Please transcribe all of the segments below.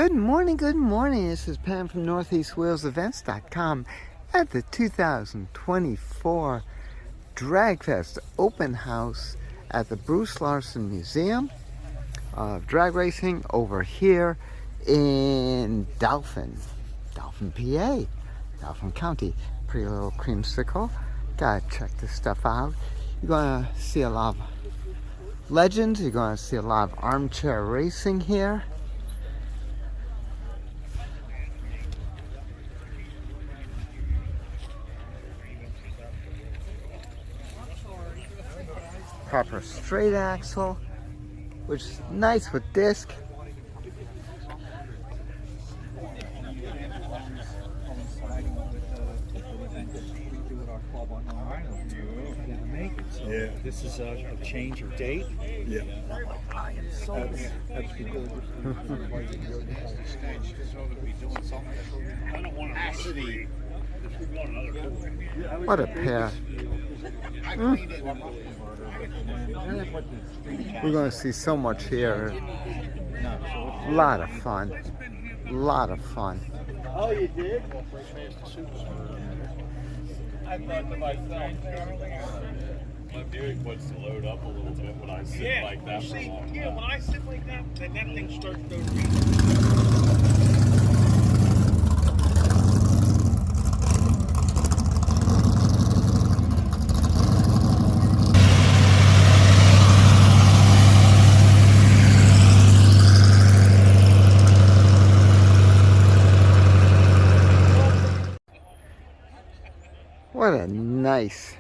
Good morning, good morning. This is Pam from NortheastWalesEvents.com at the 2024 Dragfest open house at the Bruce Larson Museum of Drag Racing over here in Dauphin, PA, Dauphin County. Pretty little creamsicle. Gotta check this stuff out. You're gonna see a lot of legends. You're gonna see a lot of armchair racing here. Proper straight axle, which is nice with disc. Yeah. This is a change of date. Yeah. I am so What a pair. We're going to see so much here. A lot of fun. A lot of fun. Oh, you did? I thought to myself, my viewing wants to load up a little bit when I sit like that. See, when I sit like that, then that thing starts to What a nice.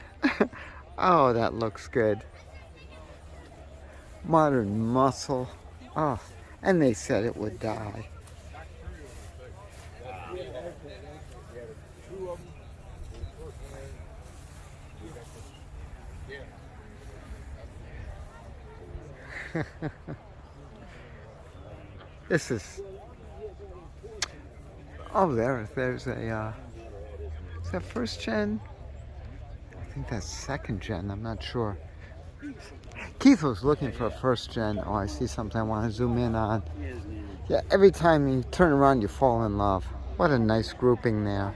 Oh, that looks good. Modern muscle. Oh, and they said it would die. This is. Oh, there's a. Is that first gen? I think that's second gen. I'm not sure. Keith was looking for a first gen. Oh, I see something I want to zoom in on. Yeah, every time you turn around, you fall in love. What a nice grouping there.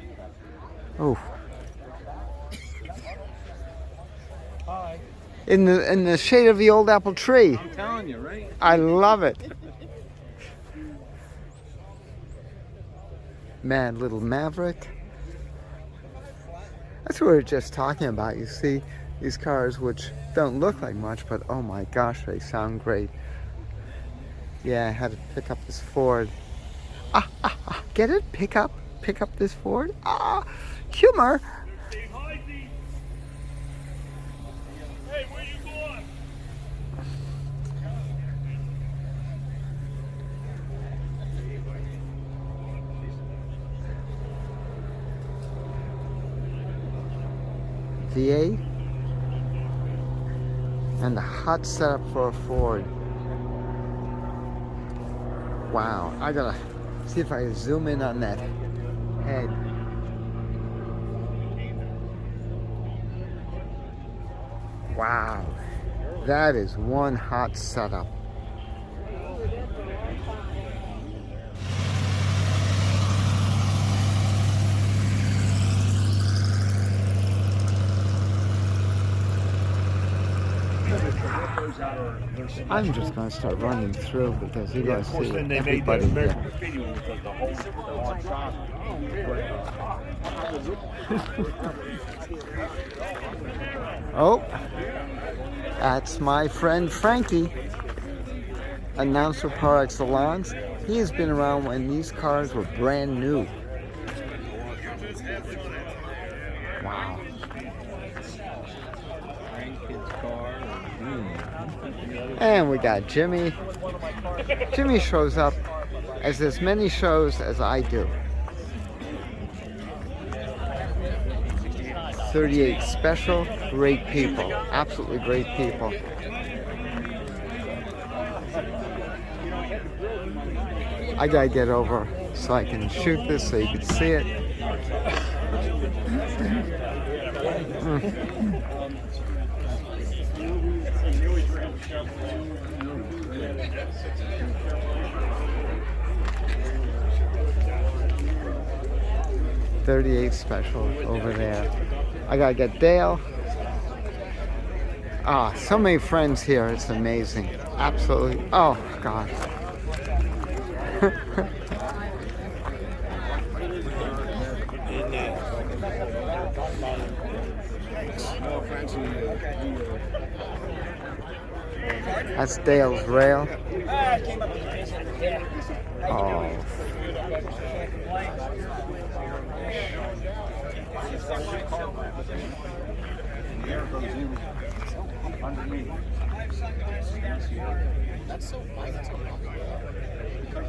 Oh. Hi. In the shade of the old apple tree. I'm telling you, right? I love it. Mad Little Maverick. That's what we were just talking about. You see these cars which don't look like much, but oh my gosh, they sound great. Yeah, I had to pick up this Ford. Get it? Pick up this Ford? Humor. Hey, where you going? V8 and the hot setup for a Ford. Wow, I gotta see if I can zoom in on that head. Wow, that is one hot setup. I'm just going to start running through because you're going to see everybody here. Oh, that's my friend Frankie, announcer par excellence. He has been around when these cars were brand new. Wow. And we got Jimmy. Jimmy shows up as many shows as I do. 38 special, great people, absolutely great people. I gotta get over so I can shoot this so you can see it. $38 special over there. I gotta get Dale. Ah, so many friends here. It's amazing. Absolutely. Oh, God. That's Dale's rail. Oh.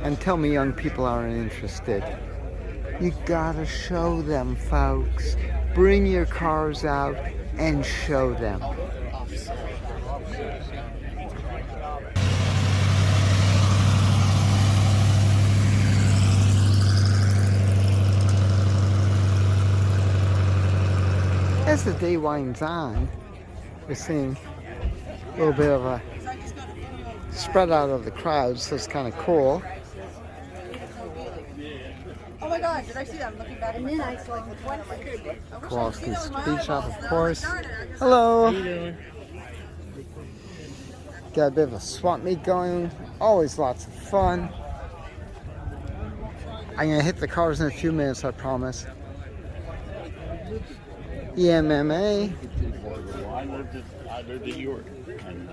And tell me young people aren't interested. You gotta show them, folks. Bring your cars out and show them. As the day winds on, we're seeing a little bit of a spread out of the crowd, so it's kind of cool. Oh my God, did I see that? I'm looking back and then I saw what Kowalski's Beach Shop, of course. Hello. How you doing? Got a bit of a swap meet going. Always lots of fun. I'm gonna hit the cars in a few minutes, I promise. EMMA. I lived at York. And,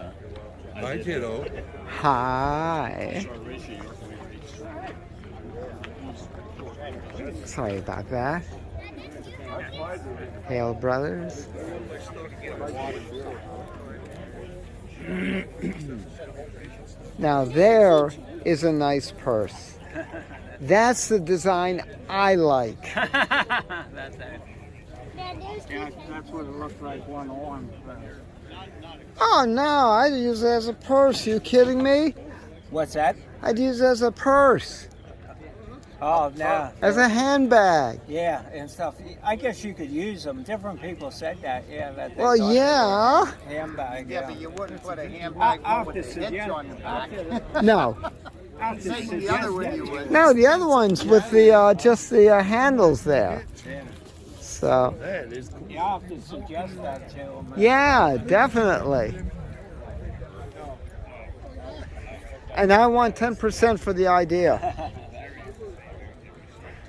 Hi, kiddo. Hi. Sorry about that. Hale Brothers. Now there is a nice purse. That's the design I like. Yeah, that's what it looks like one on. Oh no, I'd use it as a purse. You kidding me? What's that? I'd use it as a purse. Oh, no. As a handbag. Yeah, and stuff. I guess you could use them. Different people said that. Yeah, that. Well, yeah. Handbag. Yeah, but you wouldn't put a handbag I'll with have the to hitch suggest- on the back. No. The other one you would. No, the other ones with the just the handles there. Yeah. So. That is cool. Yeah, I'll have to suggest that to them. Yeah, definitely. And I want 10% for the idea.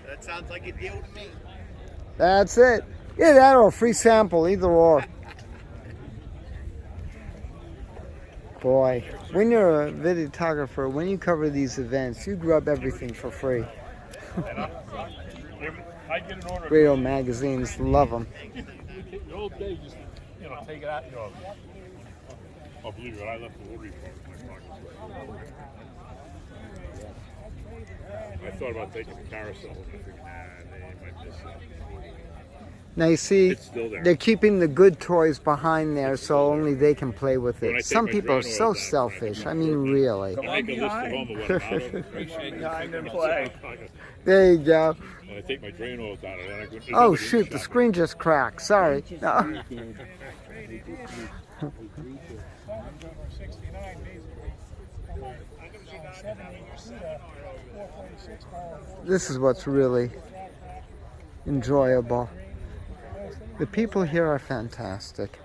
That sounds like a deal to me. That's it. Yeah, that or a free sample, either or. Boy, when you're a videographer, when you cover these events, you grab everything for free. I get an order. Radio magazines, love them. The old days, just, take it out, I'll believe it, I left the order form in my pocket. I thought about taking the carousel, and I figured, they might miss it. Now you see, It's still there. they're keeping the good toys behind there so only they can play with When I it. take Some my people are drain so oil down, selfish. I mean, really. I make a list of all the what I'm out of. Appreciate time and play. There you go. When I take my drain oil down, and then I go. there's Oh another shoot, the shop. screen just cracked. Sorry. No. This is what's really enjoyable. The people here are fantastic.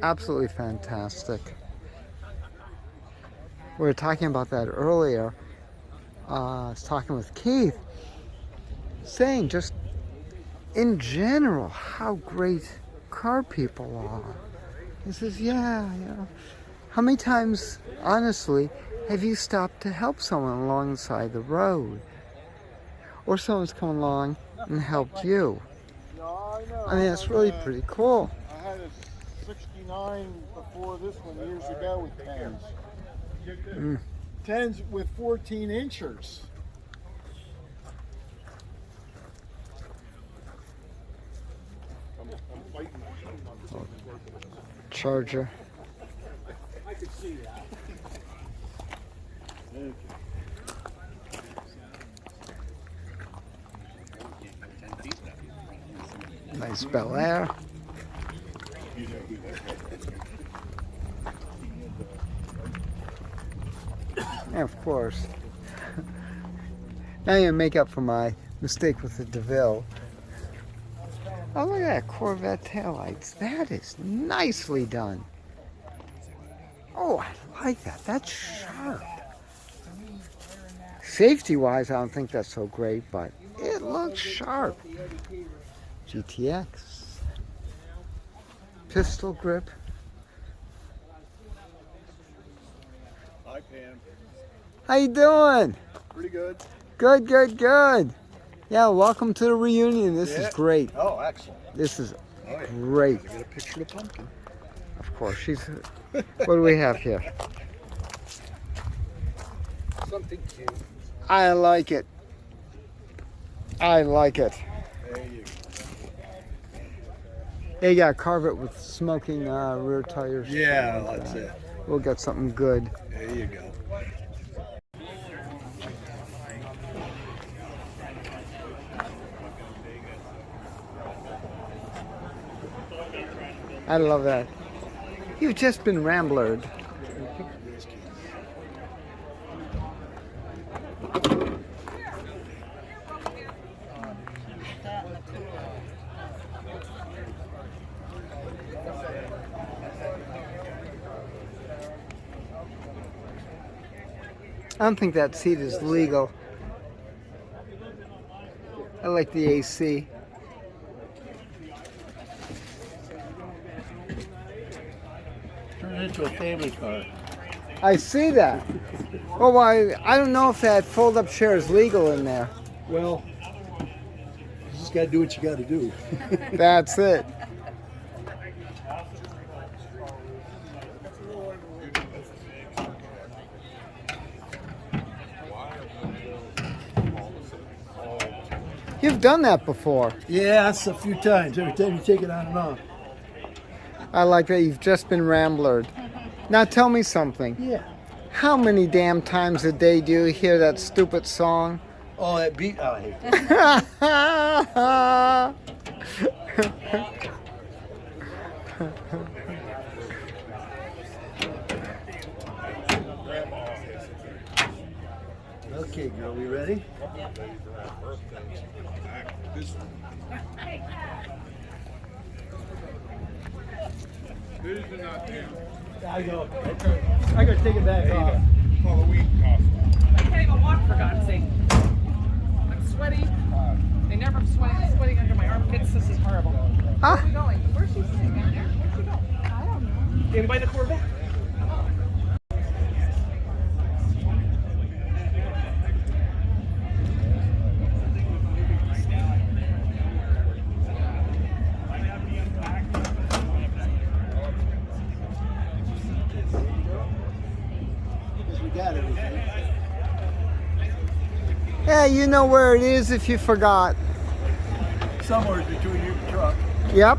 Absolutely fantastic. We were talking about that earlier. I was talking with Keith, saying just in general how great car people are. He says, yeah. How many times, honestly, have you stopped to help someone alongside the road? Or someone's come along and helped you? I mean, it's really pretty cool. I had a 69 before this one years ago with 10s. 10s with 14 inchers. Charger. Nice Bel Air. And of course, now you make up for my Mistake with the DeVille. Oh, look at that Corvette taillights. That is nicely done. Oh, I like that. That's sharp. Safety-wise, I don't think that's so great, but it looks sharp. GTX. Pistol grip. Hi, Pam. How you doing? Pretty good. Good, good, good. Yeah, welcome to the reunion. This is great. Oh, excellent. This is Oh, yeah. great. I got a picture of the pumpkin. Of course, she's... What do we have here? Something cute. I like it. I like it. There you go. They got to carve it with smoking rear tires. Yeah, that's it. We'll get something good. There you go. I love that. You've just been ramblered. I don't think that seat is legal. I like the AC. Turn it into a family car. I see that. Oh, I don't know if that fold-up chair is legal in there. Well, you just got to do what you got to do. That's it. You've done that before. Yeah, that's a few times. Every time you take it on and off. I like that you've just been ramblered. Now tell me something. Yeah. How many damn times a day do you hear that stupid song? Oh, that beat. Oh, I hate that. Okay, girl, we ready? I go. I gotta take it back off. Halloween costume. I can't even walk for God's sake. I'm sweaty. I never sweating under my armpits. This is horrible. Where are we going? Where's she sitting down there? Where's she going? I don't know. In by the Corvette. Got everything. Yeah, you know where it is if you forgot. Somewhere between your truck. Yep.